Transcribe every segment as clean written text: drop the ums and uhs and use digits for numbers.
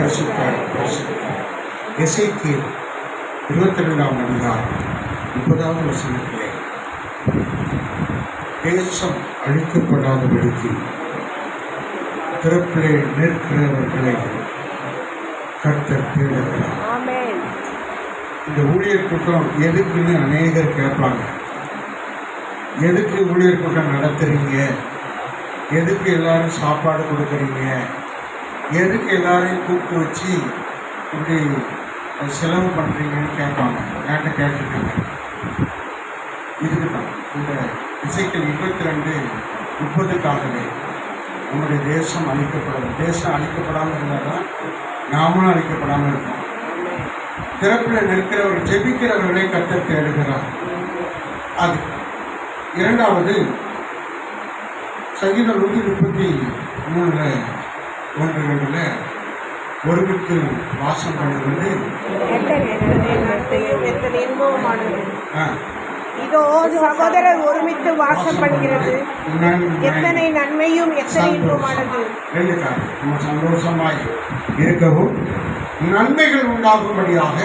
பரிசுத்தாய் எசேக்கியேல் 22ஆம் அதிகாரம் 30வது வசனத்திலே, தேசம் அழிக்கப்படாதபடிக்கு திறப்பிலே நிற்கிறவர்களை கர்த்தர் தேடுகிறார். இந்த ஊழியர் கூட்டம் எதுக்குன்னு அநேகர் கேட்பாங்க. எதுக்கு ஊழியர் கூட்டம் நடத்துறீங்க? எதுக்கு எல்லாரும் சாப்பாடு கொடுக்குறீங்க? எதுக்கு எல்லாரையும் கூப்பிட்டு வச்சு இப்படி செலவு பண்ணுறீங்கன்னு கேட்பாங்க. என்கிட்ட கேட்டுருக்காங்க. இதுக்கு தான் இந்த எசேக்கியேல் 22:30க்காகவே நம்முடைய தேசம் அழிக்கப்படாது. தேசம் அழிக்கப்படாமல் இருந்தால் தான் நாமளும் அழிக்கப்படாமல் இருக்கோம். திறப்பில் நிற்கிறவர் ஜெபிக்கிறவர்களை கர்த்தர் தேடுகிறார். அது இரண்டாவது, சங்கீதம் 133:1-2 ஒருமித்து வாசம் பண்ணுவது இதோ சகோதரர் ஒருமித்து வாசம் பண்ணுகிறது, எத்தனை நன்மையும் எத்தனை இன்பமானது. ரெண்டு காரணம், நம்ம சந்தோஷமாய் இருக்கவும் நன்மைகள் உண்டாகும்படியாக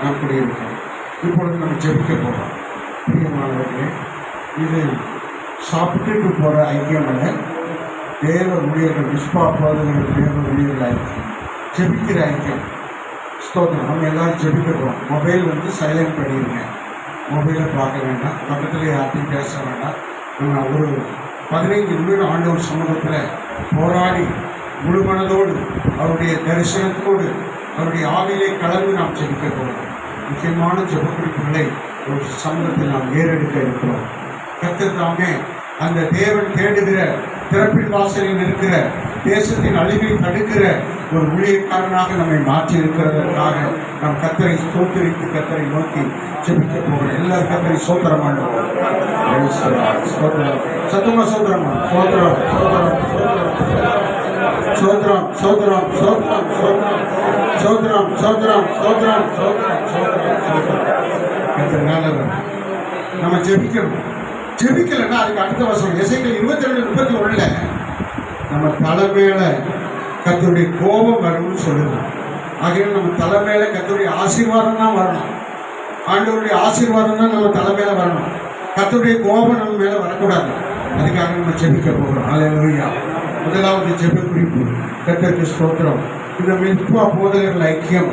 நாம் கூடியிருக்கோம். இப்பொழுது நம்ம ஜெபிக்க போகிறோம். பிரியமானவர்களே, இது சாப்பிட்டுட்டு போகிற ஐக்கியம் அல்ல. தேவ ஊழியர்கள், விஸ்வா போதகர்கள், தேவ ஊழியர்கள் ஐக்கியம், ஜெபிக்கிற ஐக்கியம். ஸ்தோத்திரம். நம்ம எல்லாரும் ஜெபிக்க போகிறோம். மொபைல் சைலண்ட் பண்ணிடுங்க. மொபைலை பார்க்க வேண்டாம், பக்கத்தில் யார்ட்டையும் பேச வேண்டாம். நம்ம ஒரு 15 நிமிடம் ஆண்டவர் சமூகத்தில் போராடி முழு மனதோடு அவருடைய தரிசனத்தோடு அவருடைய ஆவிலே கலந்து நாம் ஜெபிக்க போகிறோம். முக்கியமான ஜெப குறிப்புகளை ஒரு சமூகத்தில் நாம் ஏறெடுக்க இருக்கிறோம். கர்த்தர் தாமே அந்த தேவன் தேடுகிற திறப்பின் வாசலில் இருக்கிற தேசத்தின் அழிவை தடுக்கிற ஒரு ஊழியக்காரனாக நம்மை மாற்றி இருக்கிறதற்காக நாம் கர்த்தரை ஸ்தோத்திரித்து கர்த்தரை நோக்கி ஜெபிக்க போகிறோம். எல்லாரும் கர்த்தரை சோத்திரம் பண்ணுவோம். சத்தமா சோத்திரம், சோத்திரம், சோத்திரம், சோத்திரம், சோத்திரம், சோத்திரம், சோத்திரம், சோத்திரம், சோத்திரம், சோத்திரம், சோத்திரம். கர்த்தர் நல்லவர். நம்ம ஜெபிக்கணும். ஜெபிக்கலைன்னா அதுக்கு அடுத்த வசனம் எசேக்கியேல் 22:31 நம்ம தலைமையில கர்த்தருடைய கோபம் வரும்னு சொல்லுது. ஆகையால் நம்ம தலைமையில கர்த்தருடைய ஆசீர்வாதம் தான் வரணும். ஆண்டவருடைய ஆசீர்வாதம் தான் நம்ம தலைமையில வரணும். கர்த்தருடைய கோபம் நம்ம மேலே வரக்கூடாது. அதுக்காக நம்ம ஜெபிக்க போகிறோம். அல்லேலூயா. முதலாவது ஜெப குறிப்பு, கர்த்தருக்கு ஸ்தோத்திரம். இந்த மிஸ்பா போதகர்கள் ஐக்கியம்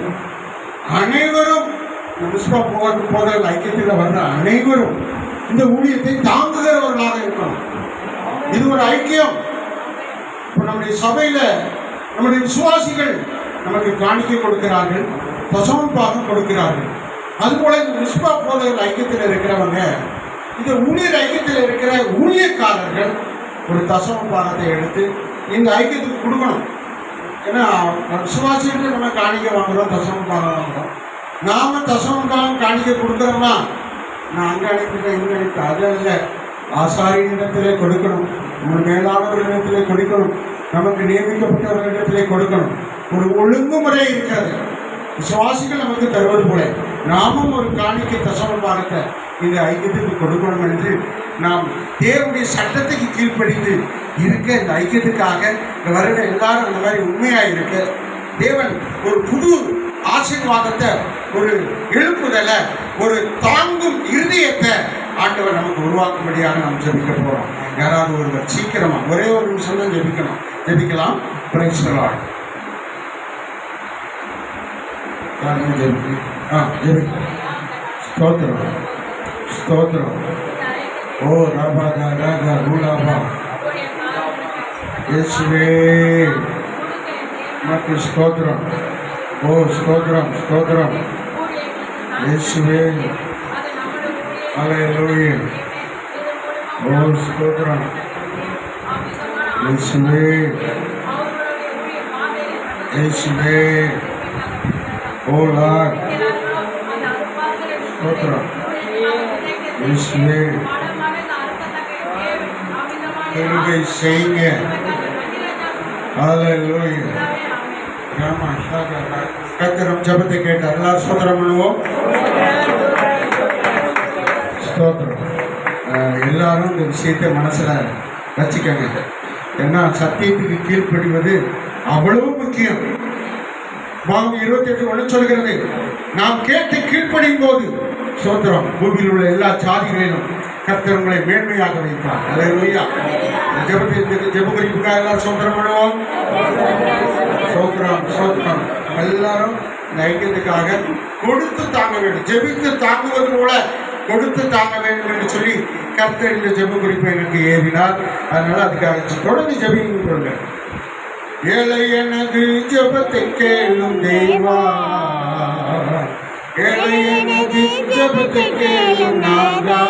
அனைவரும், இந்த மிஸ்பா போதகர்கள் ஐக்கியத்தில் வர்ற அனைவரும் இந்த ஊழியத்தை தாங்குகிறவர்களாக இருக்கணும். இது ஒரு ஐக்கியம். இப்போ நம்முடைய சபையில நம்முடைய விசுவாசிகள் நமக்கு காணிக்கை கொடுக்கிறார்கள், தசமபாகம் கொடுக்கிறார்கள். அதுபோல இந்த மிஸ்பா போதகர்கள் ஐக்கியத்தில் இருக்கிறவங்க, இந்த ஊழியர் ஐக்கியத்தில் இருக்கிற ஊழியக்காரர்கள் ஒரு தசமபாகத்தை எடுத்து இந்த ஐக்கியத்துக்கு கொடுக்கணும். ஏன்னா விசுவாசிகள் நம்ம காணிக்கை வாங்குறோம், தசமபாகம் வாங்குறோம். நாம தசமபாகம் காணிக்கை கொடுக்குறோமா? நான் அங்கே அனுப்பிட்டேன், இங்கே அனுப்பிட்டேன், அது இல்லை. ஆசாரியனிடத்திலே கொடுக்கணும், நம்ம மேலானவர்களிடத்திலே கொடுக்கணும், நமக்கு நியமிக்கப்பட்டவர்களிடத்திலே கொடுக்கணும். ஒரு ஒழுங்குமுறை இருக்கிறது. விசுவாசிகள் நமக்கு தருவது போல நாமும் ஒரு காணிக்கை தசமபாகத்தை இந்த ஐக்கியத்துக்கு கொடுக்கணும் என்று நாம் தேவனுடைய சட்டத்துக்கு கீழ்ப்படிந்து இருக்க, இந்த ஐக்கியத்துக்காக இந்த வருட எல்லாரும் அந்த மாதிரி உண்மையாக இருக்க தேவன் ஒரு புது ஆசீர்வாதத்தை, ஒரு எழுப்புதலை, ஒரு தாங்கும் இருதயத்தை ஆண்டவர் நமக்கு உருவாக்கும்படியாக நாம் ஜெபிக்க போகிறோம். யாராவது ஒருவர் சீக்கிரமா ஒரே ஒரு நிமிஷம் தான் ஜெபிக்கணும். ஜெபிக்கலாம். Praise the Lord. ஜெபி. ஸ்தோத்திரம், ஸ்தோத்திரம். ஓ ராபாதா ராகா ரூலாபா இயேசுவே நமக்கு ஸ்தோத்திரம். ஓ ஸ்தோத்திரம், ஸ்தோத்திரம் இயேசுவே. அல்லேலூயா. ஓ ஸ்தோத்திரம் இயேசுவே, இயேசுவே. ஓ லார்ட் ஸ்தோத்திரம் இயேசுவே. கிருபை செய்யுங்க. அல்லேலூயா. கர்த்தர் ஜெபத்தை கேட்டார். எல்லாரும் ஸ்தோத்திரம் பண்ணுவோம். ஸ்தோத்திரம். எல்லாரும் இந்த விஷயத்தை மனசில் வச்சுக்கங்க. ஏன்னா சத்தியத்துக்கு கீழ்ப்படிவது அவ்வளவு முக்கியம். பாகம் 28:1 சொல்கிறது, நாம் கேட்டு கீழ்ப்படியும் போது சோத்திரம் பூமியில் உள்ள எல்லா ஜாதிகளிலும் கர்த்தர் உங்களை மேன்மையாக வைப்பார். அல்லேலூயா. ஜெப குறிப்புக்காக எல்லாரும் சோத்திரம் பண்ணுவோம். சோத்திரம் சோத்திரம். எல்லாரும் இந்த ஐக்கியத்துக்காக கொடுத்து தாங்க வேண்டும். ஜெபித்து தாங்குவது போல கொடுத்து தாங்க வேண்டும் என்று சொல்லி கர்த்தர் இந்த ஜெப குறிப்பை எனக்கு ஏவினார். அதனால அதுக்காக தொடர்ந்து ஜெபிங்க. ஏழை எனது ஜெபத்தை கேளும் தேவா, ஏழை எனது ஜெபத்தை கேளும் நாதா,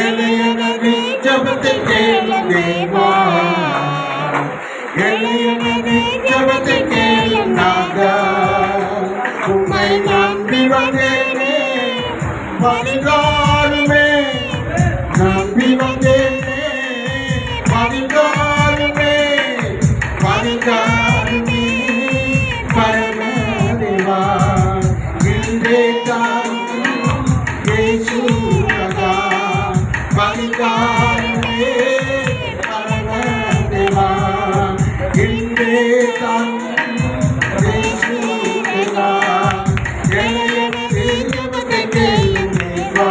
ஏழை எனது ஜெபத்தை கேளும் தேவா, ஏழை எனது ஜெபத்தை கேளும் நாதா, உம்மை நம்பி வந்தேனே பரிகாரமே, நம்பி வந்தேனே பரிகாரமே, பரிகாரமே பரமதேவா, இன்றே தான் இயேசுவதா, பரிகாரமே பரமதேவா, இன்றே தான் இயேசுவதா, எனது ஜெபத்தை கேளும் தேவா,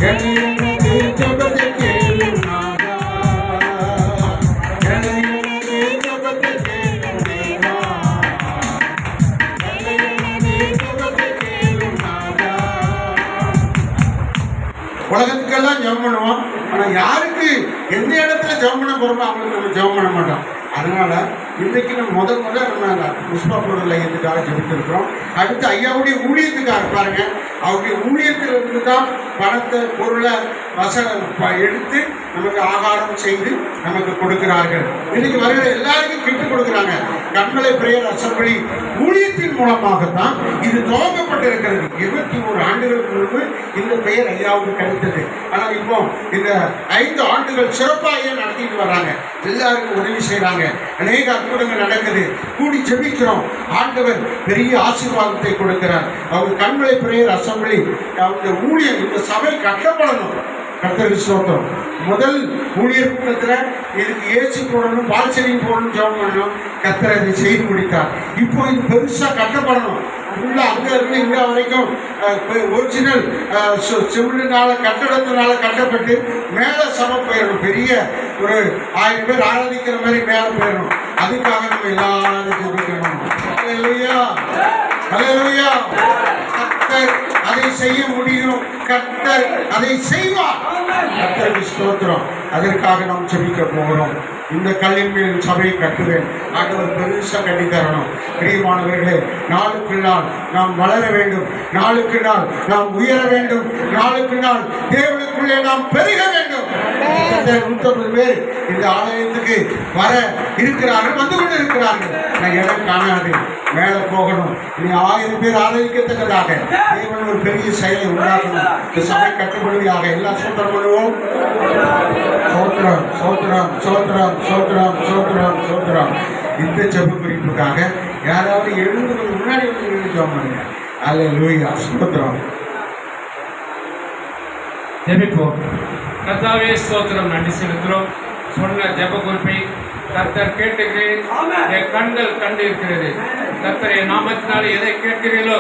எனது ஜெபத்தை கேளும் நாதா, எனது ஜெபத்தை கேளும் தேவா, எனது ஜெபத்தை கேளும் நாதா. உலகத்துக்கெல்லாம் ஜெபம் பண்ணுவோம். ஆனா யாருக்கு எந்த இடத்துல ஜெபம் பண்ண போறோமோ அவங்களுக்கு நம்ம ஜெபம் பண்ண மாட்டோம். அதனால இன்றைக்கு நம்ம நம்ம புஷ்பா பொருள் ஐயத்துக்காக ஜெபித்திருக்கிறோம். அடுத்து ஐயாவுடைய ஊழியத்துக்காக பாருங்க, அவருடைய ஊழியத்திலிருந்து தான் பணத்தை பொருளை எடுத்து நமக்கு ஆகாரம் செய்து நமக்கு கொடுக்கிறார்கள். இன்னைக்கு வருகிற எல்லாருக்கும் கிட்டு கொடுக்குறாங்க. கண்மலை பிரேயர் அசம்பிளி ஊழியத்தின் மூலமாகத்தான் இது துவங்கப்பட்டிருக்கிறது. 21 ஆண்டுகளுக்கு முன்பு இந்த பெயர் ஐயாவுக்கு கிடைத்தது. ஆனால் இப்போ இந்த 5 ஆண்டுகள் சிறப்பாக நடத்திட்டு வர்றாங்க. எல்லாருக்கும் உதவி செய்யறாங்க. அநேக அற்புதங்கள் நடக்குது. கூடி ஜெபிக்கிறோம். ஆண்டவர் பெரிய ஆசீர்வாதத்தை கொடுக்கிறார். அவங்க கண்மலை பிரேயர் அசம்பிளி அவங்க ஊழியம் இந்த சபை கட்டப்படணும். கர்த்தருக்கு ஸ்தோத்திரம். முதல் ஊழியர் கூட்டத்தில் இதுக்கு ஏசி போடணும், பால்சரிங் போடணும், ஜெபம் பண்ணணும். கர்த்தர் அதை செய்து முடித்தார். இப்போ இது பெருசாக கட்டப்படணும். ஃபுல்லாக அங்கே இருந்து இங்கே வரைக்கும் ஒரிஜினல் சிமெண்ட்னால கட்டடத்தினால கட்டப்பட்டு மேலே சபை போயிடணும். பெரிய ஒரு 1000 பேர் ஆராதிக்கிற மாதிரி மேலே போயிடணும். அதுக்காக நம்ம எல்லாரும் ஜெபிக்கணும். அல்லேலூயா, அல்லேலூயா. கர்த்தர் அதை செய்ய முடியும். கர்த்தர் அதை செய்வார். கர்த்தருக்கு ஸ்தோத்திரம். அதற்காக நாம் ஜெபிக்க போகிறோம். இந்த கல்லின் மேல் சபையை கட்டுவேன். ஆண்டவர் பெருசாக கட்டி தரணும். பிரியமானவர்களே, நாளுக்கு நாள் நாம் வளர வேண்டும். நாளுக்கு நாள் நாம் உயர வேண்டும். நாளுக்கு நாள் தேவனுக்குள்ளே நாம் பெருக வேண்டும். 150 பேர் இந்த ஆலயத்துக்கு வர இருக்கிறார்கள், வந்து கொண்டு இருக்கிறார்கள். நான் இடம் காணாது, மேலே போகணும். இனி 1000 பேர் ஆதரிக்கத்தக்கதாக தேவன் ஒரு பெரிய செயலை உண்டாக்கணும். இந்த சபை கட்டுப்படுவதாக எல்லாம் சோத்திரம் பண்ணுவோம். சோத்திரம் சோத்திரம் சோத்திரம் சோத்திரம் சோத்திரம் சோத்திரம். இந்த ஜெப குறிப்புக்காக யாராவது எழுந்து முன்னாடி வந்து ஜெபம் பண்ணுங்க. அல்லேலூயா, ஸ்தோத்திரம். ஜெபிப்போம். கர்த்தாவே ஸ்தோத்திரம், நன்றி செலுத்துகிறோம். சொன்ன ஜெப குறிப்பை கர்த்தர் கேட்டுக்கிறேன். என் கண்கள் கண்டு இருக்கிறது. கர்த்தரை நாமத்தினாலே எதை கேட்கிறீர்களோ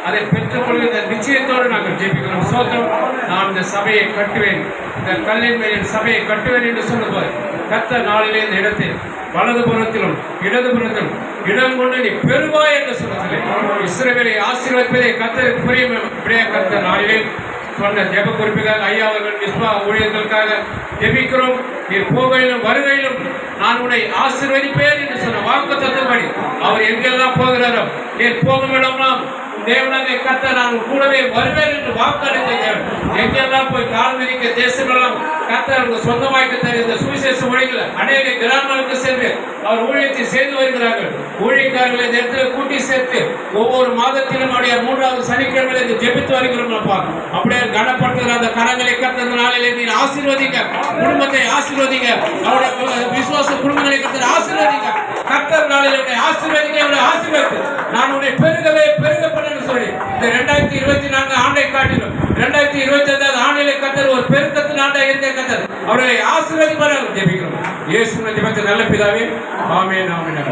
அதை பெற்றுக்கொள்கிற நிச்சயத்தோடு நாங்கள் ஜெபிக்கிறோம். ஸ்தோத்திரம். நான் இந்த சபையை கட்டுவேன், இந்த கல்லின் மேல் சபையை கட்டுவேன் என்று சொல்லும்போது கர்த்தர் நாளிலே இந்த இடத்தில் வலதுபுறத்திலும் இடதுபுறத்திலும் இடம் கொண்டு நீ பெறுவாய் என்று சொல்லி இஸ்ரவேலை ஆசீர்வதிப்பதை கர்த்தருக்கு புரிய கர்த்தர் நாளிலே சொன்ன ஜெப குறிப்புக்காக ஐயா அவர்கள் விஸ்வா ஊழியர்களுக்காக ஜெபிக்கிறோம். நீர் போகையிலும் வருகையிலும் நான் உன்னை ஆசீர்வதிப்பேன் என்று சொன்ன வாக்குத்தத்தப்படி அவர் எங்கெல்லாம் போகிறாரோ நீர் போகும் இடம்லாம் தேவனாக கர்த்தர் நான் கூடவே வருவேன் என்று வாக்களித்த தேவன். எங்கெல்லாம் போய் கால் மிதிக்க தேசங்களெல்லாம் கர்த்தர் அவங்க சொந்தமாக்கி தருகிற சுவிசேஷ மொழிகள் அநேக கிராமங்களுக்கு சென்று அவர் ஊழியத்தை செய்து வருகிறார்கள். ஊழியக்காரர்களை இந்த இடத்துல கூட்டி சேர்த்து ஒவ்வொரு மாதத்திலும் அவருடைய 3வது சனிக்கிழமையில இந்த ஜெபித்து வருகிறோம்ப்பா. அப்படியே கனப்படுத்துகிற அந்த கரங்களை கர்த்தர் நாளிலே நீ ஆசீர்வதிங்க, குடும்பத்தை ஆசீர்வதிங்க, அவருடைய விசுவாச குடும்பங்களை கர்த்தர் ஆசீர்வதிங்க. கர்த்தர் நாளிலே உன்னை ஆசீர்வதிங்க, அவருடைய ஆசீர்வதித்து நான் உன்னை பெருகவே பெருகப்படும் சொல்லி இந்த 2024 ஆண்டை காட்டிலும் 2025 ஆண்டிலே கர்த்தர் ஒரு பெருக்கத்தின் ஆண்டை இருந்த கர்த்தர் அவர்களை ஆசீர்வதிப்பார் ஜெபிக்கிறோம். இயேசுவின் ஜெபத்தை நல்ல பிதாவே, ஆமென், ஆமென்.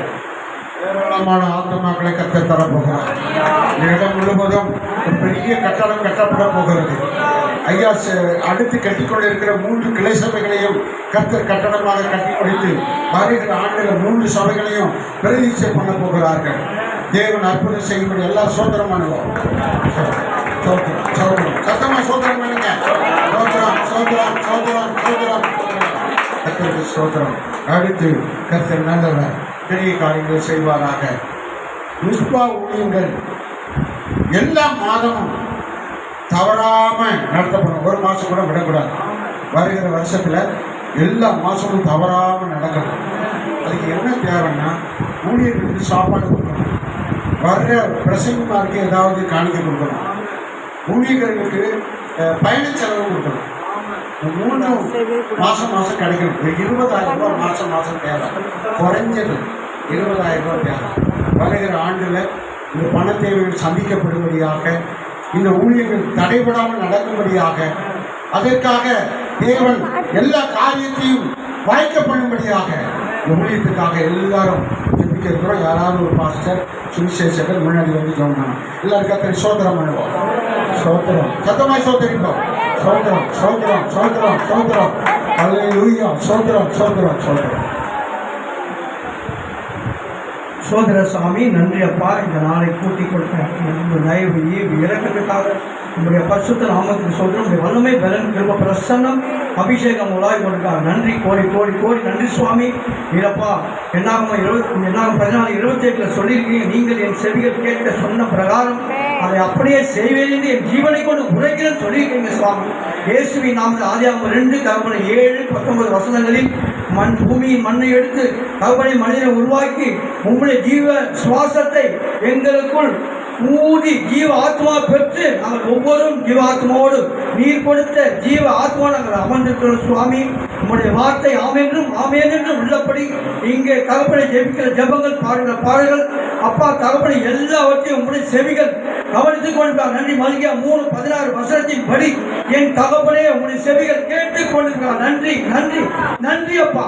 ஏராளமான ஆத்மாக்களை கர்த்தர் தரப்போகிறார். இந்த இடம் முழுவதும் ஒரு பெரிய கட்டடம் கட்டப்பட போகிறது. ஐயா அடுத்து கட்டிக்கொண்டிருக்கிற 3 கிளை சபைகளையும் கர்த்தர் கட்டடமாக கட்டி முடித்து வருகிற ஆண்டுகள் 3 சபைகளையும் பிரதிஷ்டை பண்ண போகிறார்கள். தேவன் அற்புதம் செய்யும்படி எல்லாம் சோதனம் பண்ணுவோம். சத்தமா சோதனம் பண்ணுங்க. சோதரம் சோதரம் சோதரம் சோதரம் கர்த்தருக்கு சோதரம். அடுத்து கர்த்தர் நல்லவர் பெரிய காரியங்களை செய்வாராக. முஸ்பா ஊழியங்கள் எல்லா மாதமும் தவறாம நடத்தப்படும். ஒரு மாசம் கூட விடக்கூடாது. வருகிற வருஷத்துல எல்லா மாசமும் தவறாம நடக்கணும். அதுக்கு என்ன தேவைன்னா ஊழியர்களுக்கு சாப்பாடு கொடுக்கணும். வர்ற பிரசங்கமாருக்கு ஏதாவது காணிக்கை கொடுக்கணும். ஊழியர்களுக்கு பயண செலவு கொடுக்கணும். 3 மாசம் கிடைக்கணும். 20,000 ரூபாய் மாசம் தேவை. குறைஞ்சது 20,000 ரூபாய் தேவை. வருகிற ஆண்டுல இந்த பண தேவைகள் சந்திக்கப்படும்படியாக, இந்த ஊழியர்கள் தடைபடாமல் நடக்கும்படியாக, அதற்காக தேவன் எல்லா காரியத்தையும் வாய்க்கப்படும்படியாக இந்த ஊழியத்துக்காக எல்லாரும் ஜெபிக்க இருக்கிறோம். யாராவது ஒரு பாஸ்டர் சுவிசேஷகர் முன்னாடி வந்து சொன்னாங்க. எல்லாரும் கர்த்தரை சோதரம் பண்ணுவோம். சோதரம் சத்தமாய் சோதரிப்போம். சோதரம் சோதரம் சோதரம் சோதரம் அல்லேலூயா. சோதரம் சோதரம் சோதரம். சோதர சாமி, நன்றி அப்பா. இந்த நாளை கூட்டி கொடுத்த தயவு இறக்கத்துக்காக உங்களுடைய பரிசுத்த நாமத்துக்கு சொல்கிறோம். உங்களுடைய வல்லமை பலன் கிருப பிரசன்னம் அபிஷேகம் உலாய் கொடுக்காக நன்றி. கோடி கோடி கோடி நன்றி சுவாமி. இல்லப்பா என்னாகும் 14:28 சொல்லியிருக்கீங்க, நீங்கள் என் செவிகள் கேட்க சொன்ன பிரகாரம் அதை அப்படியே செய்வேன் என்று என் ஜீவனை கொண்டு உரைக்கிறேன்னு சொல்லியிருக்கீங்க சுவாமி. இயேசுவின் நாமத்தில் ஆதியாகமம் 2:7-19 வசனங்களில் பூமியின் மண்ணை எடுத்து தகப்பனை மனிதனை உருவாக்கி உங்களுடைய ஜீவ சுவாசத்தை எங்களுக்குள் ஊதி ஜீவ ஆத்மா பெற்று நாங்கள் ஒவ்வொருவரும் ஜீவ ஆத்மாவோடு நீர் கொடுத்த ஜீவ ஆத்மா நாங்கள் அமர்ந்திருக்கிறோம் சுவாமி. உங்களுடைய வார்த்தை ஆமென்றும் ஆமென் என்றும் உள்ளபடி இங்கே தகப்பனை ஜெபிக்கிற ஜெபங்கள் பாடுகிற பாடல்கள் அப்பா தகப்பனை எல்லாவற்றையும் உங்களுடைய செவிகள் கவனித்துக் கொண்டிருக்கிறார். நன்றி. மல்கியா 3:16 வசனத்தின் படி என் தகப்பனே உங்களுடைய செவிகள் கேட்டுக் கொண்டிருக்கிறார். நன்றி நன்றி நன்றி அப்பா.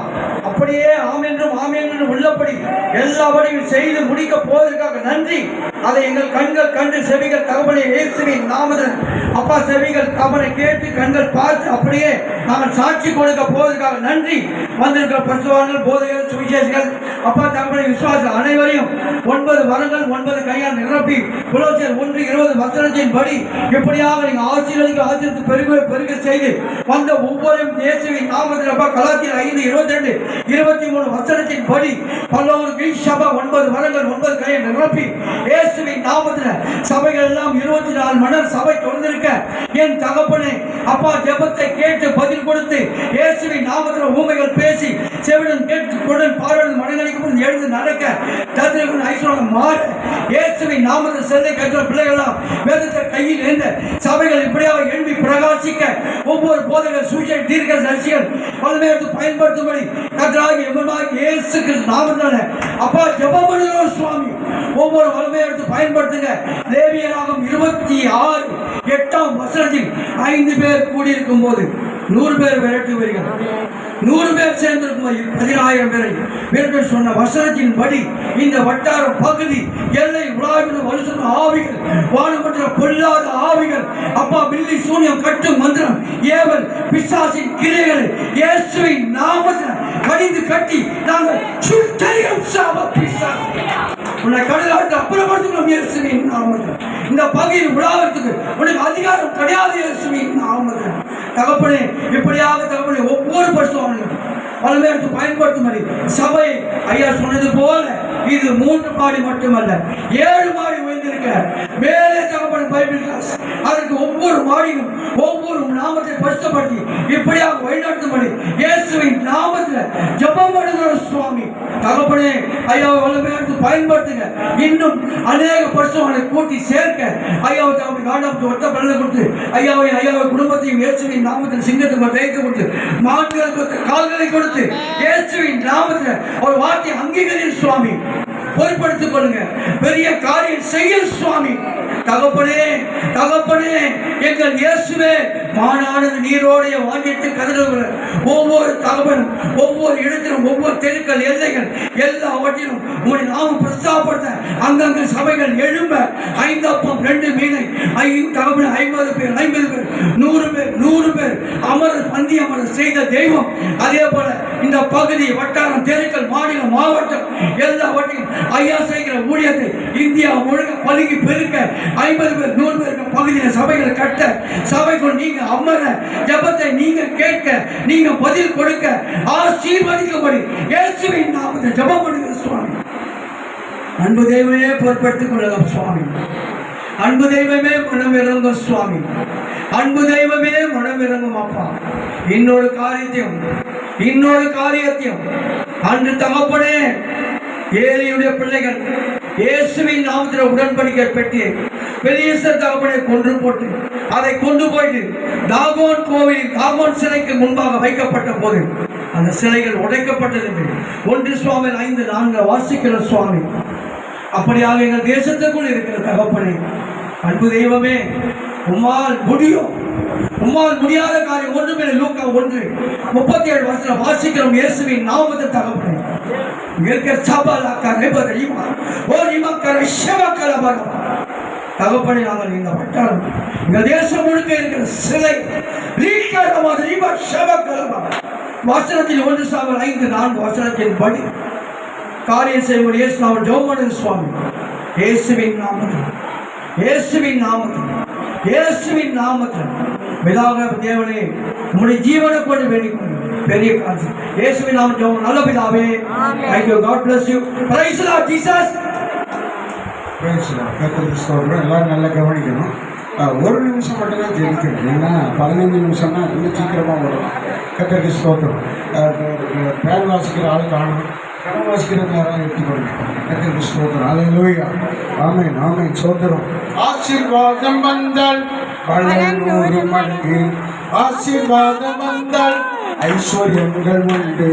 அப்படியே ஆமென்றும் ஆமென் என்றும் உள்ளபடி எல்லாவற்றையும் செய்து முடிக்க போவதற்காக நன்றி. அதை எங்கள் கண்கள் கண்டு செவிகள் தகப்பனை இயேசுவின் நாமத்தில் அப்பா செவிகள் தகப்பனை கேட்டு கண்கள் பார்த்து அப்படியே நாங்கள் சாட்சி கொடுக்க போவதற்காக நன்றி. வந்திருக்கிற பரிசுத்தவான்கள் போதகர்கள் சுவிசேஷர்கள் அப்பா தகப்பனை விசுவாசம் அனைவரையும் 9 வரங்கள் 9 கையால் நிரப்பி கொலோசியர் 1:20 வசனத்தின் படி இப்படியாக நீங்கள் ஆசீர்வதித்து பெருக செய்து வந்த ஒவ்வொரு இயேசுவின் நாமத்தில் அப்பா கலாத்தியர் 5:22-23 வசனத்தின் படி பல்லவருக்கு சபை 9 வரங்கள் 9 கையை நிரப்பி இயேசுவின் நாமத்தில் சபைகள் எல்லாம் 24 மணி சபை தொடர்ந்திருக்க என் தகப்பனே அப்பா ஜெபத்தை கேட்டு பதில் கொடுத்து இயேசுவின் நாமத்தில் ஊமைகள் பேசி செவிடன் கேட்டுக்கொண்டு பார்வையில் மனங்களிக்கும் எழுந்து நடக்க தத்திரக்கும் ஐஸ்வரம் மாற இயேசுவின் நாமத்தில் செல்லை கற்ற பிள்ளைகளாம் வேதத்தை கையில் இருந்த சபைகள் இப்படியாக எழுப்பி பிரகாசிக்க ஒவ்வொரு போதகர் சூழ்ச்சி தீர்க்க தரிசிகள் பல்வேறு பயன்படுத்தும்படி கர்த்தராகிய இயேசு கிறிஸ்து நாமத்தினால அப்பா ஜெபம் பண்ணுகிறோம் சுவாமி. ஒவ்வொரு வல்லமையை எடுத்து பயன்படுத்துங்க. லேவியராகும் 26:8 வசனத்தில் 5 பேர் கூடியிருக்கும் போது 100 பேர் விரட்டி வருகிறார். 100 பேர் சேர்ந்திருக்கும் 10,000 பேரை விரட்டு சொன்ன வசனத்தின் படி இந்த வட்டார பகுதி எல்லை உலாவின வருஷம் ஆவிகள் வாழுமற்ற பொல்லாத ஆவிகள் அப்பா பில்லி சூனியம் கட்டும் மந்திரம் ஏவல் பிசாசின் கிளைகளை இயேசுவின் நாமத்தில் கடிந்து கட்டி நாங்கள் சுட்டறியும் சாப பிசாசு உன்னை கடலாட்டு அப்புறப்படுத்துகிறோம் இயேசுவின் நாமத்தில். இந்த பகுதியில் உலாவதுக்கு உனக்கு அதிகாரம் கிடையாது இயேசுவின் நாமத்தில். தகப்பனே இப்படியாக தகப்பனே ஒவ்வொரு பரிசுத்தவான்களும் பல்வேறு பயன்படுத்தும்படி சபை ஐயா சொன்னது போல இது 3 மாடி மட்டுமல்ல 7 மாடி உயர்ந்திருக்க மேலே தகப்பன பைபிள் கிளாஸ் அதற்கு ஒவ்வொரு மாடியும் ஒவ்வொரு நாமத்தை பரிசுத்தப்படுத்தி இப்படியாக வழிநடத்தும்படி இயேசுவின் நாமத்தில் ஜெபம் பண்ணுகிறோம் சுவாமி. தகப்பனே ஐயாவை வல்லமையாக பயன்படுத்துங்க. இன்னும் அநேக பரிசுத்தவான்களை கூட்டி சேர்க்க ஐயாவை தகப்பனை காண்டாமத்து ஒட்ட பலனை கொடுத்து ஐயாவை குடும்பத்தையும் இயேசுவின் நாமத்தில் சிங்கத்துக்கு வைத்து கொடுத்து மான்களுக்கு கால்களை கொடுத்து இயேசுவின் நாமத்தில் ஒரு வார்த்தை அங்கீகரிக்கும் சுவாமி. பொறுப்படுத்திக் கொள்ளுங்க. பெரிய காரியம் செய்ய சுவாமி. தகப்பனே தகப்பனே, எங்கள் இயேசுவே, மானானது நீரோடைய வாங்கிட்டு கதறுகிற ஒவ்வொரு தகவலும், ஒவ்வொரு இடத்திலும், ஒவ்வொரு தெருக்கள், எல்லைகள் எல்லாவற்றிலும் உங்களை நாமும் பிரஸ்தாபப்படுத்த அங்கங்க சபைகள் எழும்ப 5 அப்பம் 2 மீனை தகவல் 50 பேர் 100 பேர் அமர பந்தி அமர செய்த தெய்வம். அதே போல இந்த பகுதி வட்டாரம் தெருக்கள் மாநிலம் மாவட்டம் எல்லாவற்றையும் ஐயா செய்கிற ஊழியத்தை இந்தியா முழுக்க பதுக்கி பெருக்க 50 பேர் 100 பேருக்கு பகுதியில் சபைகள் கட்ட சபைக்குள் நீங்க அமர ஜெபத்தை நீங்க கேட்க நீங்க பதில் கொடுக்க ஆசீர்வதிக்கும்படி இயேசுவின் நாமத்தில் ஜெபம் பண்ணுங்க சுவாமி. அன்பு தெய்வமே பொறுப்படுத்திக் கொள்ளலாம் சுவாமி. அன்பு தெய்வமே மனம் இறங்கும் சுவாமி. அன்பு தெய்வமே மனம் இறங்கும் அப்பா. இன்னொரு காரியத்தையும் அன்று தகப்பனே ஏலியுடைய பிள்ளைகள் இயேசுவின் நாமத்தில் உடன்படிக்கை பெற்று பெரியசர் தகப்பனை கொன்று போட்டு அதை கொண்டு போயிட்டு தாகோன் கோவில் தாகோன் சிலைக்கு முன்பாக வைக்கப்பட்ட போது அந்த சிலைகள் உடைக்கப்பட்டது என்று 1 சுவாமியில் 5:4 வாசிக்கிற சுவாமி. அப்படியாக எங்கள் தேசத்துக்குள் இருக்கிற தகப்பனே, அன்பு தெய்வமே, உம்மால் முடியாத காரியம் ஒன்றுமே. லூக்கா 1:37 வாசிக்கிறோம். இயேசுவின் நாமத்தை தகப்பனே தகப்பனே, நாங்கள் இந்த வட்டாரம் எங்கள் தேசம் முழுக்க இருக்கிற சிலை வசனத்தில் 1 சாமுவேல் 5:4 வசனத்தின் படி காரியம் செய்வோம். இயேசு நாமம் ஜெபம் பண்ணுங்க சுவாமி. இயேசுவின் நாமத்தில் பிதாவே தேவனே, உம்முடைய ஜீவனை கொண்டு வேண்டிக் கொள்ளுங்க. பெரிய காரியம் இயேசுவின் நாமம் ஜெபம். நல்ல பிதாவே, thank you, God bless you. Praise the Lord Jesus. praise the Lord. கர்த்தருக்கு ஸ்தோத்திரம். எல்லாரும் நல்லா கவனிக்கணும். 1 நிமிஷம் மட்டும்தான் ஜெபிக்கணும். ஏன்னா 15 நிமிஷம்னா இன்னும் சீக்கிரமாக வரும். கர்த்தருக்கு ஸ்தோத்திரம். பேர் வாசிக்கிற ஆள் காணும், கடன் வாசிக்கிறது யாராவது எடுத்துக்கொள்ளுங்க. கர்த்தருக்கு ஸ்தோத்திரம். அல்லேலூயா. ஆமென் ஆமென். ஸ்தோத்திரம். ஆசீர்வாதம் வந்தால் பலன் 100 மடங்கு. ஆசீர்வாதம் வந்தால் ஐஸ்வர்யங்கள் உண்டு.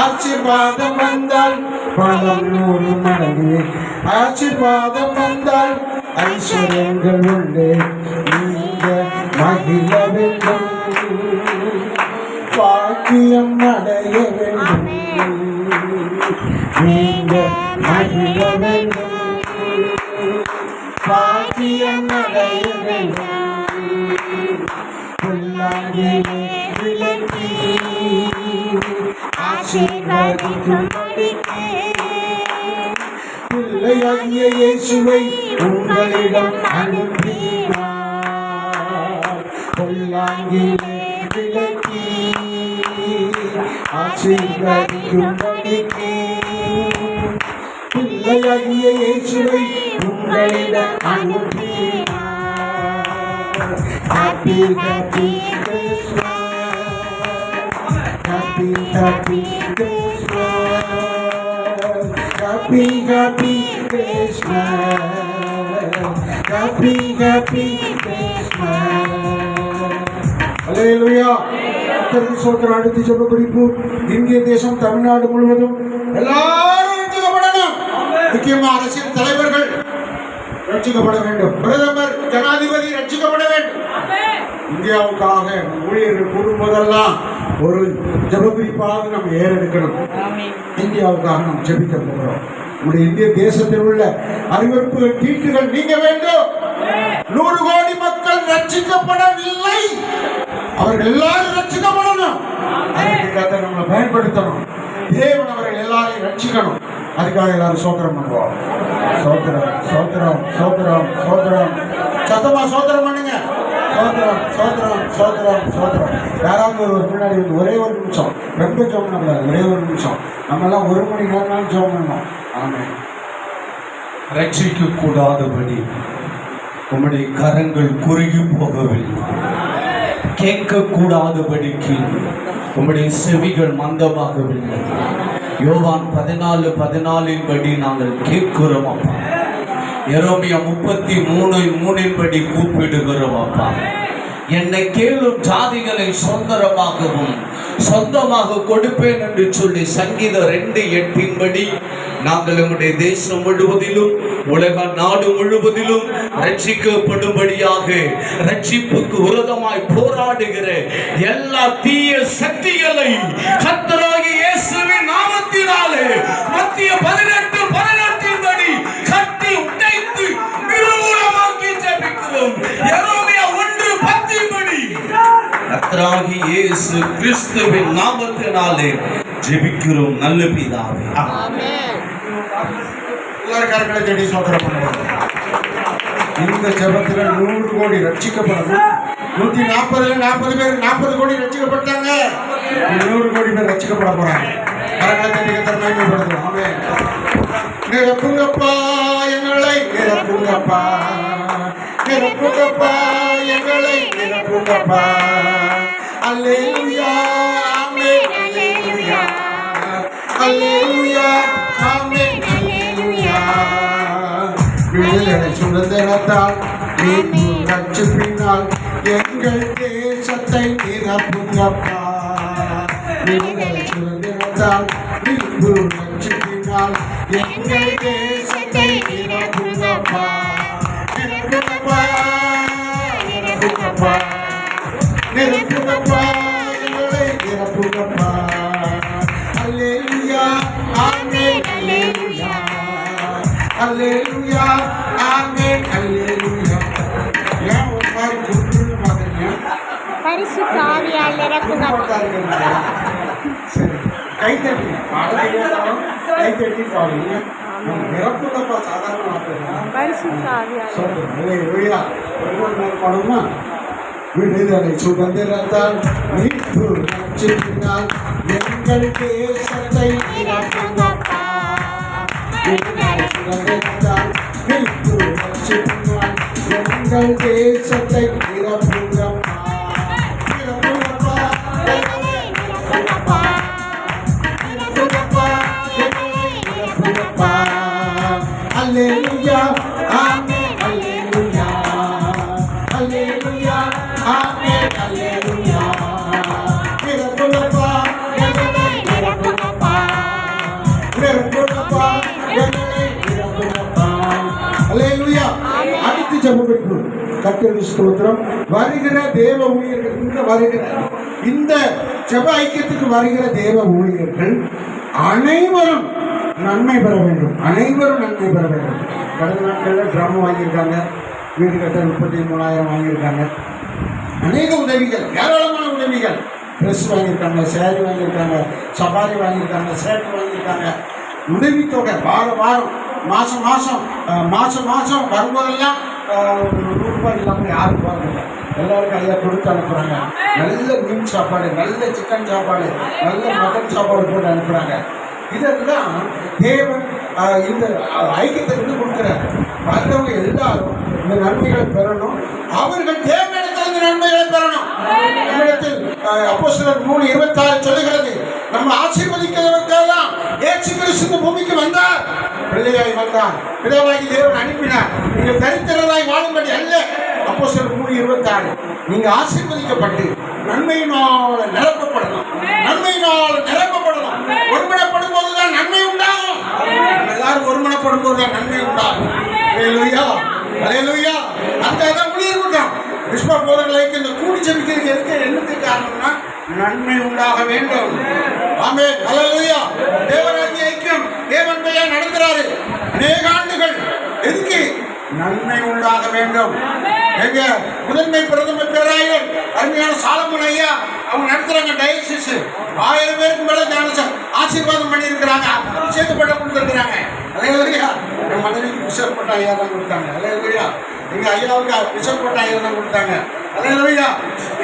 ஆசீர்வாதம் வந்தால் பலம் 100 மடங்கு. ஆசீர்வாதம் வந்தால் ஐஸ்வர்யங்கள் உண்டு. நீங்க மகிழ வேண்டும், பாக்கியம் அடைய வேண்டும். நீங்க மகிழ வேண்டும், பாக்கியம் அடைய வேண்டும். புல்லாங்கிலே விலக்கி ஆசீர்வதிக்கும்படிக்கு பிள்ளையாகிய இயேசுவை உங்களிடம் அனுப்பினார். புல்லாங்கிலே விலக்கி ஆசீர்வதிக்கும்படிக்கு பிள்ளையாகிய இயேசுவை உங்களிடம் அனுப்பினார். Happy happy Christmas, happy happy Christmas, happy happy Christmas, happy happy Christmas. Hallelujah. கர்த்தருக்கு ஸ்தோத்திரம். அடுத்து ஜெப குறிப்பு. இந்திய தேசம், தமிழ்நாடு முழுவதும் எல்லாரும் ரட்சிக்கப்படணும். முக்கியமாக அரசியல் தலைவர்கள் ரட்சிக்கப்பட வேண்டும். பிரதமர், ஜனாதிபதி ரட்சிக்கப்பட வேண்டும். இந்தியாவுக்காக ஊழியர்கள் கூடும்போதெல்லாம் ஒரு ஜெப குறிப்பாக நம்ம ஏறெடுக்கணும். இந்தியாவுக்காக நாம் ஜெபிக்க போகிறோம். நம்முடைய இந்திய தேசத்தில் உள்ள அறிவிப்புகள் தீட்டுகள் நீங்க வேண்டும். 100 கோடி மக்கள் ரட்சிக்கப்படவில்லை. அவர்கள் எல்லாரும் ரட்சிக்கப்படணும். அதற்கு கர்த்தர் நம்மளை பயன்படுத்தணும். தேவன் அவர்கள் எல்லாரையும் ரட்சிக்கணும். அதுக்காக எல்லாரும் சோத்திரம் பண்ணுவோம். சோத்திரம் சோத்திரம் சோத்திரம் சோத்திரம். சத்தமா சோத்திரம் பண்ணுங்க. சோத்திரம் சோத்திரம் சோத்திரம் சோத்திரம். யாராவது ஒரு முன்னாடி வந்து ஒரே 1 நிமிஷம், ரொம்ப ஜெபம் பண்ணக்கூடாது. ஒரே 1 நிமிஷம். நம்மெல்லாம் 1 மணி நேரம் ஜெபம் பண்ணணும். ஆமென். ரட்சிக்க கூடாதபடி உம்முடைய கரங்கள் குறுகி போகவில்லை. கேட்க கூடாதபடிக்கு உம்முடைய செவிகள் மந்தமாகவில்லை. யோவான் 14:14 படி நாங்கள் கேட்கிறோம் அப்பா. எரேமியா 33:3 படி கூப்பிடுகிறோம் அப்பா. என்னை கேளும் ஜாதிகளை சொந்தமாகவும் சொந்தமாக கொடுப்பேன் என்று சொல்லி சங்கீதம் 2:8 படி நாங்கள் நம்முடைய தேசம் முழுவதிலும் உலக நாடு முழுவதிலும் ரட்சிக்கப்படும்படியாக ரட்சிப்புக்கு விரோதமாய் போராடுகிற எல்லா தீய சக்திகளை கர்த்தராகிய இயேசுவின் நாமத்தினாலே மத்திய 18 படி கட்டி உடைத்து நிர்மூலமாக்கி ஜெபிக்கிறோம். எரேமியா 1:10 படி கர்த்தராகிய இயேசு கிறிஸ்துவின் நாமத்தினாலே ஜெபிக்கிறோம் நல்ல பிதாவே. ஆமென். எல்லாரும் கரங்களை தட்டி ஸ்தோத்திரம் பண்ணுவோம். இந்த ஜெபத்துல 100 கோடி ரட்சிக்கப்படணும். 140 பேர் 40 கோடி ரட்சிக்கப்பட்டாங்க. 100 கோடி பேர் ரட்சிக்கப்பட போறாங்க. கரங்களை தட்டி கர்த்தரை மகிமைப்படுத்துவோம். ஆமென். நிரப்புங்கப்பா எங்களை நிரப்புங்கப்பா, நிரப்புங்கப்பா எங்களை நிரப்புங்கப்பா. அல்லேலூயா ஆமென் அல்லேலூயா அல்லேலூயா ஆமென் அல்லேலூயா. விடுதலை சுதந்திரத்தால் மீட்பு ரட்சிப்பினால் எங்கள் தேசத்தை நிரப்புங்கப்பா. விடுதலை சுதந்திரத்தால் மீட்பு ரட்சிப்பினால் எங்கள் தேசத்தை நிரப்புங்கப்பா. நிரப்புங்கப்பா நிரப்புங்கப்பா நிரப்புங்கப்பா எங்களை நிரப்புங்கப்பா. அல்லேலூயா ஆமென் அல்லேலூயா அல்லேலூயா ஆமென் அல்லேலூயா. ஏன் ஒரு மாதிரி குறுகுறுன்னு பார்க்குறீங்க? பரிசுத்த ஆவியால் நிரப்புங்கப்பா. சரி, கை தட்டி பாடலும் கை தட்டி பாடுங்க. நிரப்புங்கப்பா சாதாரண வார்த்தை. பரிசுத்த ஆவியால் சொல்லுங்க அல்லேலூயா. ஒவ்வொரு நாள் பாடுமா? விடுதலை சுதந்திரத்தால் மீட்பு ரட்சிப்பினால் எங்கள் தேசத்தை நிரப்புங்கப்பா. விடுதலை சுதந்திரத்தால் மீட்பு ரட்சிப்பினால் எங்கள் தேசத்தை நிரப்புங்கப்பா. நிரப்புங்கப்பா நிரப்புங்கப்பா நிரப்புங்கப்பா நிரப்புங்கப்பா. அல்லேலூயா ஆமென் அல்லேலூயா அல்லேலூயா ஆமென் அல்லேலூயா. நிரப்புங்கப்பா எங்களை நிரப்புங்கப்பா, நிரப்புங்கப்பா எங்களை நிரப்புங்கப்பா. அல்லேலூயா. அடுத்த ஜெபம் கர்த்தருக்கு ஸ்தோத்திரம். வருகிற தேவ ஊழியர்கள் இந்த ஜெப ஐக்கியத்துக்கு வருகிற தேவ ஊழியர்கள் அனைவரும் நன்மை பெற வேண்டும். அனைவரும் நன்மை பெற வேண்டும். கடந்த நாட்களில் ட்ரம் வாங்கியிருக்காங்க, வீடு கட்ட 33,000 வாங்கியிருக்காங்க. அநேக உதவிகள், ஏராளமான உதவிகள். ட்ரெஸ் வாங்கியிருக்காங்க, சேரீ வாங்கியிருக்காங்க, சபாரி வாங்கியிருக்காங்க, ஷர்ட் வாங்கியிருக்காங்க. உதவித்தொகை வாரம் மாதம் வரும்போதெல்லாம் 100 ரூபாய் இல்லாமல் யாரும் போகிறதில்லை. எல்லாரும் கையாக கொடுத்து அனுப்புகிறாங்க. நல்ல மீன் சாப்பாடு, நல்ல சிக்கன் சாப்பாடு, நல்ல மட்டன் சாப்பாடு போட்டு அனுப்புகிறாங்க. இதெல்லாம் தேவன் இந்த ஐக்கியத்தை கொடுக்குறாரு. வந்தவங்க எல்லாரும் இந்த நன்மைகளை பெறணும். அவர்கள் தேவனிடத்தில் இந்த நன்மைகளை பெறணும். நம்மிடத்தில் அப்போஸ்தலர் 3:26 சொல்லுகிறது, நம்ம ஆசீர்வதிக்கிறவர்களெல்லாம் இயேசு கிறிஸ்து இந்த பூமிக்கு வந்தார், பிள்ளையாய் வந்தார், பிதாவாகி தேவன் அனுப்பினார். நீங்கள் தரித்திரராய் வாழும்படி அல்ல. அப்போஸ்தலர் 3:26. நீங்க ஆசீர்வதிக்கப்பட்டு நன்மையினால் நிரப்பப்படணும். நன்மையினால் நிரப்பப்படணும். ஒருமனப்படும் போதுதான் நன்மை உண்டாகும். எல்லாரும் ஒருமனப்படும் போதுதான் நன்மை உண்டாகும். அல்லேலூயா அல்லேலூயா. அதுக்காக ஊழியர்கள் விஸ்வ போதனைக்கு இந்த கூடி ஜெபிக்கிறது எதுக்கு என்னத்துக்கு காரணம்னா நன்மை உண்டாக வேண்டும். ஆமென் அல்லேலூயா. தேவராஜ்ய ஐக்கியம் தேவன் பையா நடத்துறாரு அநேக ஆண்டுகள். எதுக்கு? நன்மை உண்டாக வேண்டும். எங்க முதன்மை பிரதம பேராயர் அருமையான சாலமன் ஐயா அவங்க நடத்துறாங்க டயசிஸ். 1000 பேருக்கு மேல ஆசீர்வாதம் பண்ணி இருக்கிறாங்க, அபிஷேகப்பட்ட கொடுத்துருக்குறாங்க. அல்லேலூயா. என் மனைவிக்கு பிஷப் பட்ட ஐயா தான் கொடுத்தாங்க. அல்லேலூயா. எங்க ஐயாவுக்கு பிஷப் பட்ட ஐயா தான் கொடுத்தாங்க. அல்லேலூயா.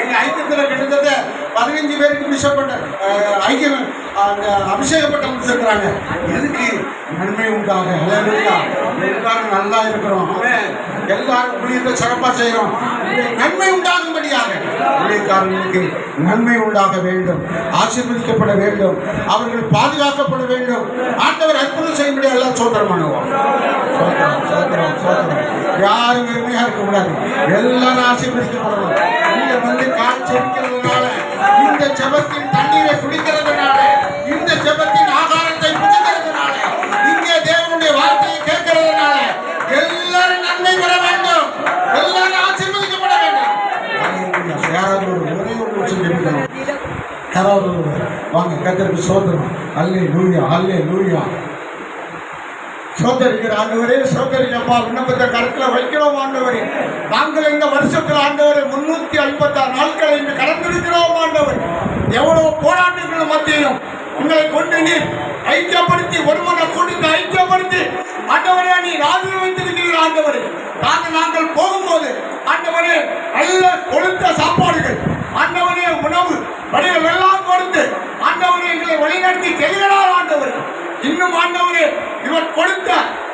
எங்க ஐக்கியத்தில் கிட்டத்தட்ட 15 பேருக்கு பிஷப் பட்ட ஐக்கியம் அந்த அபிஷேகப்பட்ட கொடுத்துருக்குறாங்க. எதுக்கு? நன்மை உண்டாக. அல்லேலூயா. எல்லாரும் நல்லா இருக்கிறோம். எல்லாரும் ஊழியத்தை சிறப்பாக செய்கிறோம். நன்மை உண்டாகும்படியாக ஊழியக்காரர்களுக்கு நன்மை உண்டாக வேண்டும், ஆசீர்வதிக்கப்பட வேண்டும், அவர்கள் பாதுகாக்கப்பட வேண்டும். ஆண்டவர் அற்புதம் செய்யும்படி எல்லாம் சோதனம் பண்ணுவோம். யாரும் வெறுமையாக இருக்கக்கூடாது. எல்லாரும் ஆசீர்வதிக்கப்படணும். இங்க வந்து கால் செபிக்கிறதுனால, இந்த ஜெபத்தின் தண்ணீரை குடிக்கிறதுனால, இந்த ஜெபத்தின் ஆகாரத்தை புசிக்கிறதுனால, இங்கே வாங்க கர்த்தருக்கு சோதரம். அல்லேலூயா, அல்லேலூயா. சோதரிக்கிற ஆண்டவரே, சோதரிக்கப்பா, விண்ணப்பத்தை கருத்துல வைக்கிறோம் ஆண்டவரே. நாங்கள் இந்த வருஷத்துல ஆண்டவரே 356 நாட்களை இன்று கடந்திருக்கிறோம் ஆண்டவர். எவ்வளவு போராட்டங்கள் மத்தியிலும் உங்களை கொண்டு நீர் ஐக்கியப்படுத்தி, ஒருவனை கொடுத்து ஐக்கியப்படுத்தி ஆண்டவரே நீர் ஆசீர்வதித்திருக்கிறீர்கள் ஆண்டவரே. நாங்கள் போகும்போது ஆண்டவரே நல்ல கொழுத்த சாப்பாடுகள் ஆண்டவரே, உணவு வழிகள் எல்லாம் கொடுத்து ஆண்டவரே எங்களை வழிநடத்தி செல்கிறார் ஆண்டவரே. இன்னும் ஆண்டவரே இவர் கொடுத்த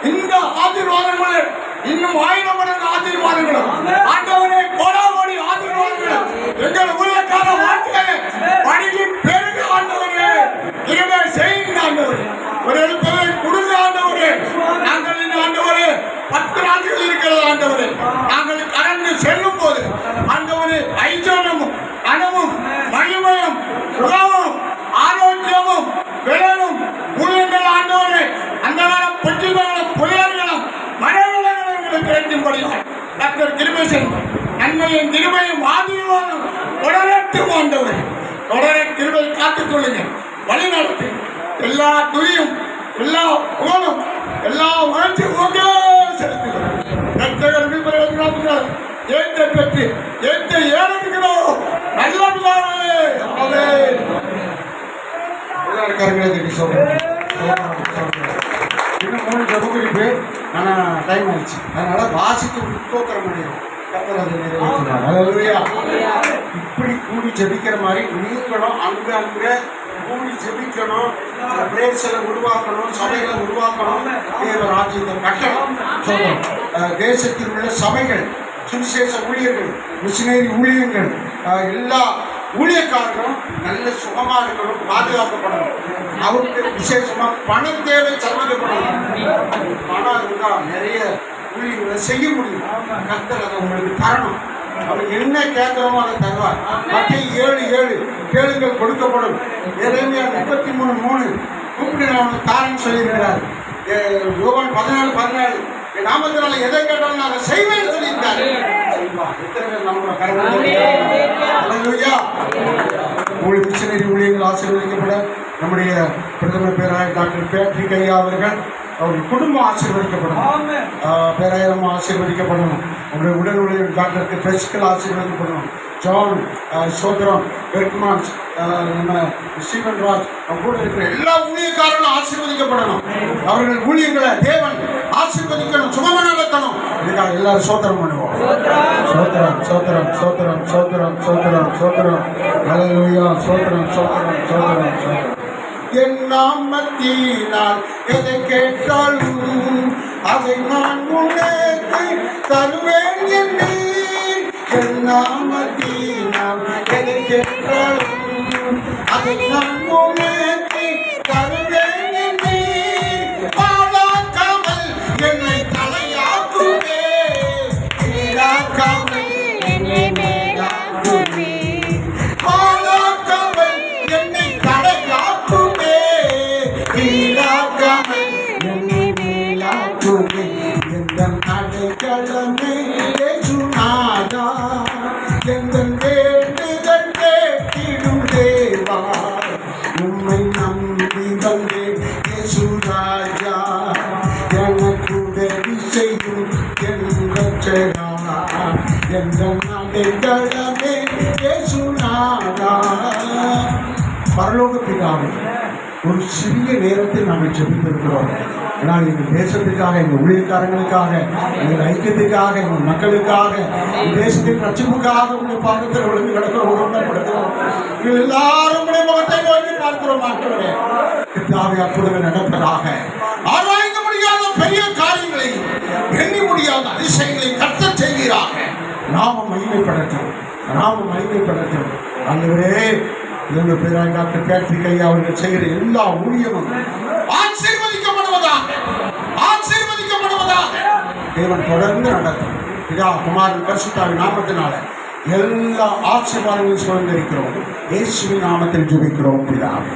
இந்த ஆசீர்வாதங்களும் இன்னும் 1000 மடங்கு ஆசீர்வாதங்களும் ஆண்டவரே, கோடாகோடி ஆசீர்வாதங்களும் எங்கள் ஊழியக்கார வாழ்க்கையை வழங்கி பெருக ஆண்டவரே. கிருபை செய்யுங்க ஆண்டவரே. ஒரு எழுப்பதை கொடுங்க ஆண்டவரே. நாங்கள் இந்த ஆண்டவரே 10 நாட்கள் இருக்கிறது ஆண்டவரே. நாங்கள் கடந்து செல்லும் போது ஆண்டவரே ஐஸ்வர்யமும் கனமும் மகிமையும் சுகமும் ஆரோக்கியமும் விலனும் ஊழியர்கள் ஆண்டவரே, அந்த காலம் பொற்றிகளும் புயல்களும் மரவிலங்களும் கிடைக்கும்படியாக டாக்டர் கிருபை செய்யும். நன்மையும் கிருபையும் ஆசீர்வாதம் தொடரட்டும் ஆண்டவரே. தொடர கிருபை காத்துக் கொள்ளுங்க, வழி நடத்து. எல்லா துணியும், எல்லா புகழும், எல்லா உணர்ச்சி செலுத்துகிறோம். ஏற்ற பெற்று ஏற்ற ஏறுகிறோம் நல்ல பிதாவே. ஆமென். கரங்களை தட்டி சொல்றேன். இன்னும் 3 ஜபக்குறிப்பு, ஆனால் டைம் ஆயிடுச்சு. அதனால வாசித்து உட்கோத்திரம் பண்ணிடும். கர்த்தர் அதை நிறைவேற்றினார். அல்லேலூயா. இப்படி கூடி ஜெபிக்கிற மாதிரி நீங்களும் அங்கே கூடி ஜெபிக்கணும். பிரேசலை உருவாக்கணும், சபைகளை உருவாக்கணும், தேவ ராஜ்யத்தை கட்டணும். சொல்றோம். தேசத்தில் உள்ள சபைகள், சுவிசேஷ ஊழியர்கள், மிஷினரி ஊழியர்கள், எல்லா ஊழியக்காரர்களும் நல்ல சுகமா இருக்கணும், பாதுகாக்கப்படணும். அவருக்கு விசேஷமா பண தேவை சம்மந்தப்படணும். பணம் இருந்தா நிறைய ஊழியர்களை செய்ய முடியும். கர்த்தர் அதை உங்களுக்கு தரணும். அவர் என்ன கேட்கிறோமோ அதை தருவார். மத்தேயு 7:7 கேளுங்கள் கொடுக்கப்படும். எரேமியா 33:3 கூப்பிட்டு நான் தாரேன்னு சொல்லியிருக்கிறார். யோவான் 14:14 என் நாமத்தினால எதை கேட்டாலும் நான் அதை செய்வேன்னு சொல்லியிருக்காரு. எத்தனை பேர் நம்புறோம்? அல்லேலூயா. மிஷனரி ஊழியர்கள் ஆசீர்வதிக்கப்பட நம்முடைய பிரதமர் பேராயர் டாக்டர் பேட்ரிக் ஐயா அவர்கள், அவருடைய குடும்பம் ஆசீர்வதிக்கப்படணும். பேராயிரம் ஆசீர்வதிக்கப்படணும். அவருடைய உடல் ஊழியர் டாக்டருக்கு பெஸ்கல் ஆசீர்வதிக்கப்படணும். ஜான் சோதரம், பெர்க்மான்ஸ், நம்ம ஸ்டீவன் ராஜ், அவங்க கூட இருக்கிற எல்லா ஊழியக்காரர்களும் ஆசீர்வதிக்கப்படணும். அவர்கள் ஊழியர்களை தேவன் ஆசீர்வதிக்கணும், சுகமாக நடத்தணும். இதுக்காக எல்லாரும் சோத்திரம் பண்ணுவோம். சோத்திரம் சோத்திரம் சோத்திரம் சோத்திரம் சோத்திரம் சோத்திரம். அல்லேலூயா. சோத்திரம் சோத்திரம் சோத்திரம் சோத்திரம். என் நாமத்தினால் எதை கேட்டாலும் அதை நான் உனக்கு தருவேன் என்று. என் நாமத்தினால் எதை கேட்டாலும் அதை நான் உனக்கு தருவேன் என்று. பாழாக்காமல் என்னை தலையாக்குவே, கீழாக்காமல் என்னை மேலாக்குவே. பாழாக்காமல் என்னை தலையாக்குவே, கீழாக்காமல் என்னை மேலாக்குவே. எந்த அடைக்கலமே இயேசுநாதா, எந்த வேண்டுதல் கேட்டிடும் தேவா. உம்மை நம்பி வந்தேன் இயேசுராஜா, எனக்கு உதவி செய்யும் என் ரட்சகா. எந்த அடைக்கலமே இயேசுநாதா. பரலோக பிதாவே, ஒரு சிறிய நேரத்தில் நாங்கள் ஜெபித்திருக்கிறோம். ஆனால் எங்கள் தேசத்துக்காக, எங்கள் ஊழியக்காரங்களுக்காக, எங்கள் ஐக்கியத்துக்காக, எங்கள் மக்களுக்காக, எங்கள் தேசத்தின் ரட்சிப்புக்காக உங்கள் பாதத்தில் விழுந்து கிடக்கிறோம், உருவப்படுகிறோம். எங்கள் எல்லாரும் உடைய முகத்தை நோக்கி பார்க்கிறோம். ஆண்டவரே, கர்த்தாவே, அற்புதங்கள் நடப்பதாக. ஆராய்ந்து முடியாத பெரிய காரியங்களை, எண்ணி முடியாத அதிசயங்களை கர்த்தர் செய்கிறாக. நாமம் மகிமைப்படட்டும், நாமம் மகிமைப்படட்டும். ஆண்டவரே, இந்த பேராய் டாக்டர் பேட்ரிக் ஐயா அவர்கள் செய்கிற எல்லா ஊழியமும் ஆசீர்வதிக்கப்படுவதாக, ஆசீர்வதிக்கப்படுவதாக. தேவன் தொடர்ந்து நடக்கும். பிதா குமாரன் பரிசுத்தாவின் நாமத்தினால எல்லா ஆசீர்வாதங்களையும் சுதந்திரிக்கிறோம். இயேசுவின் நாமத்தில் ஜெபிக்கிறோம் பிதாவே.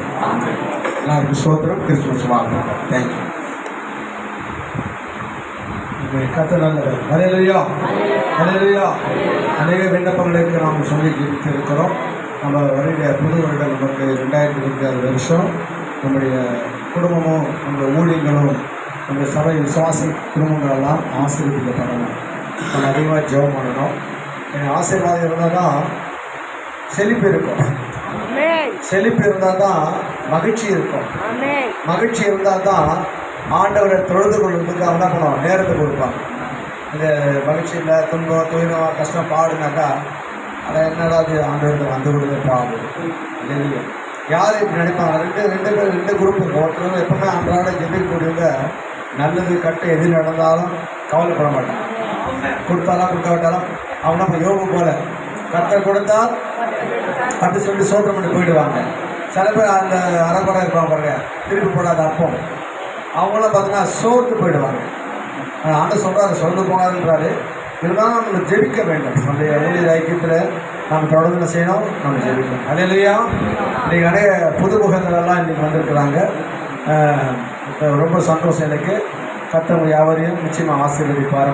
எல்லாருக்கும் ஸ்தோத்திரம். கிறிஸ்துமஸ் வாழ்த்துக்கள். தேங்க்யூ. கர்த்தர் நல்லவர். ஹல்லேலூயா, ஹல்லேலூயா. அநேக விண்ணப்பங்களுக்கு நாம் சொல்லி இருக்கிறோம். நம்ம வருகிற புது வருடம் நமக்கு 2026 வருஷம் நம்முடைய குடும்பமும் நம்முடைய ஊழியர்களும் நம்முடைய சபை விசுவாசி குடும்பங்களெல்லாம் ஆசீர்வதிக்கப்படணும். நம்ம அதிகமாக ஜெபம் பண்ணணும். எனக்கு ஆசீர்வாதம் இருந்தால் தான் செழிப்பு இருக்கும். செழிப்பு இருந்தால் தான் மகிழ்ச்சி இருக்கும். மகிழ்ச்சி இருந்தால் தான் ஆண்டவரை தொழுது கொள்வதுக்கு என்ன பண்ணுவோம், நேரத்தை கொடுப்பாங்க. இந்த மகிழ்ச்சியில் துன்பம் துயரம் கஷ்டம் பாடுனாக்கா அதை என்னடா அது ஆண்டவருக்கு வந்து கொடுத்து பாடு இல்லையா? யார் இப்படி நினைப்பாங்க? ரெண்டு குரூப்பு. ஒருத்தர் எப்பவுமே அன்றாட ஜெபிக்கக்கூடியவங்க நல்லது கட்டு எது நடந்தாலும் கவலைப்பட மாட்டாங்க. கொடுத்தாலும் கொடுக்காவிட்டாலும் அவங்க நம்ம யோகம் போல கர்த்தர் கொடுத்தால் அப்படி சொல்லி சோத்திரம் பண்ணி போயிடுவாங்க. சில பேர் அந்த அரைக்குறை இருப்பாங்க பாருங்க, திருப்பி போடாத அப்பம், அவங்களாம் பார்த்தீங்கன்னா சோர்த்து போயிடுவாங்க. ஆண்டு சொல்கிறாரு, சொல்ல போனாருன்றாரு. இருந்தாலும் நம்ம ஜெபிக்க வேண்டும். நம்முடைய ஊழியர் ஐக்கியத்தில் நம்ம தொடர்ந்து செய்யணும், நம்ம ஜெபிக்கணும். அல்லேலூயா. இன்றைக்கி நிறைய புதுமுகங்களெல்லாம் இன்றைக்கி வந்திருக்கிறாங்க. ரொம்ப சந்தோஷம் எனக்கு. கர்த்தர் யாவரையும் நிச்சயமாக ஆசீர்வதிப்பார்.